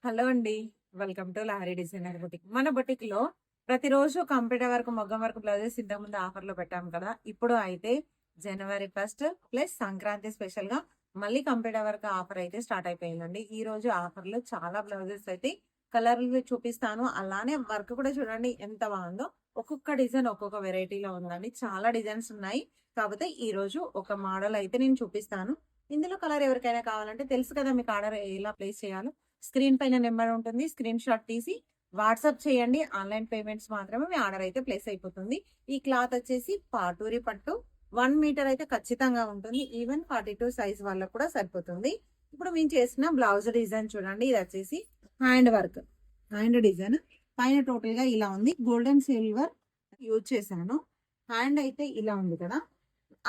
Hello అండి. Welcome to Lahari designer boutique. మన boutique లో ప్రతిరోజు కంప్యూటర్ వర్క్, మగ్గం వర్క్ బ్లౌజెస్ ఇంతకుముందు ఆఫర్లో పెట్టాం కదా. ఇప్పుడు అయితే జనవరి 1 ప్లస్ సంక్రాంతి స్పెషల్ గా మళ్ళీ కంప్యూటర్ వర్క్ ఆఫర్ అయితే స్టార్ట్ అయిపోయిందండి. ఈ రోజు ఆఫర్ లో చాలా బ్లౌజెస్ అయితే కలర్లు చూపిస్తాను. అలానే వర్క్ కూడా చూడండి ఎంత బాగుందో. ఒక్కొక్క డిజైన్ ఒక్కొక్క వెరైటీలో ఉందండి. చాలా డిజైన్స్ ఉన్నాయి. కాకపోతే ఈ రోజు ఒక మోడల్ అయితే నేను చూపిస్తాను. ఇందులో కలర్ ఎవరికైనా కావాలంటే తెలుసు కదా మీకు ఆర్డర్ ఎలా ప్లేస్ చేయాలో. స్క్రీన్ పైన నెంబర్ ఉంటుంది. స్క్రీన్ షాట్ తీసి వాట్సాప్ చేయండి. ఆన్లైన్ పేమెంట్స్ మాత్రమే మీ ఆర్డర్ అయితే ప్లేస్ అయిపోతుంది. ఈ క్లాత్ వచ్చేసి పాటూరి పట్టు 1 మీటర్ అయితే ఖచ్చితంగా ఉంటుంది. ఈవెన్ 42 సైజ్ వాళ్ళకు కూడా సరిపోతుంది. ఇప్పుడు మేము చేసిన బ్లౌజ్ డిజైన్ చూడండి. ఇది వచ్చేసి హ్యాండ్ వర్క్, హ్యాండ్ డిజైన్ పైన టోటల్ గా ఇలా ఉంది. గోల్డెన్ సిల్వర్ యూజ్ చేశాను. హ్యాండ్ అయితే ఇలా ఉంది కదా.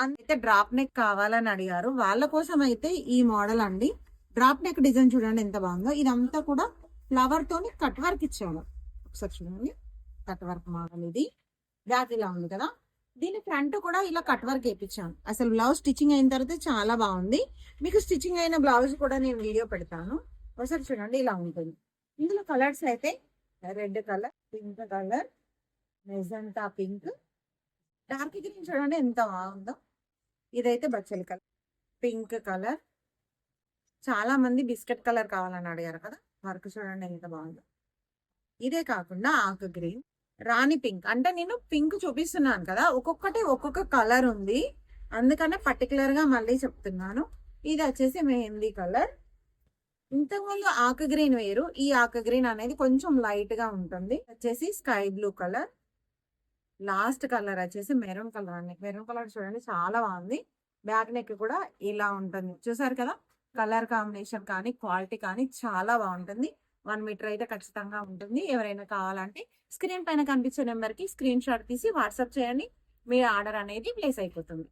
అయితే డ్రాప్ నెక్ కావాలని అడిగారు. వాళ్ళ కోసం అయితే ఈ మోడల్ అండి. డ్రాప్ నెక్ డిజైన్ చూడండి ఎంత బాగుందో. ఇదంతా కూడా ఫ్లవర్ తోని కట్ వర్క్ ఇచ్చాను. ఒకసారి చూడండి, కట్ వర్క్ మోడల్ ఇది. బ్యాక్ ఇలా ఉంది కదా. దీని ఫ్రంట్ కూడా ఇలా కట్ వర్క్ వేయించాను. అసలు బ్లౌజ్ స్టిచ్చింగ్ అయిన తర్వాత చాలా బాగుంది. మీకు స్టిచ్చింగ్ అయిన బ్లౌజ్ కూడా నేను వీడియో పెడతాను. ఒకసారి చూడండి, ఇలా ఉంటుంది. ఇందులో కలర్స్ అయితే red colour, pink colour, magenta pink, dark green చూడండి ఎంత బాగుందో. ఇదైతే బచ్చలి కలర్, పింక్ కలర్. చాలా మంది బిస్కెట్ కలర్ కావాలని అడిగారు కదా. వర్క్ చూడండి ఎంత బాగుందో. ఇదే కాకుండా ఆకు గ్రీన్, రాణి పింక్. అంటే నేను పింక్ చూపిస్తున్నాను కదా, ఒక్కొక్కటి ఒక్కొక్క కలర్ ఉంది. అందుకనే పర్టికులర్ గా మళ్ళీ చెప్తున్నాను. ఇది వచ్చేసి మెహందీ కలర్. ఇంతకుముందు ఆకు గ్రీన్ వేరు, ఈ ఆకు గ్రీన్ అనేది కొంచెం లైట్ గా ఉంటుంది. వచ్చేసి sky blue colour. Last colour వచ్చేసి మెరూన్ కలర్ అండి. మెరూన్ కలర్ చూడండి చాలా బాగుంది. బ్యాక్ నెక్ కూడా ఇలా ఉంటుంది. చూసారు కదా, కలర్ కాంబినేషన్ కానీ క్వాలిటీ కానీ చాలా బాగుంటుంది. 1 మీటర్ అయితే ఖచ్చితంగా ఉంటుంది. ఎవరైనా కావాలంటే స్క్రీన్ పైన కనిపించే నెంబర్కి స్క్రీన్ షాట్ తీసి వాట్సాప్ చేయండి. మీ ఆర్డర్ అనేది ప్లేస్ అయిపోతుంది.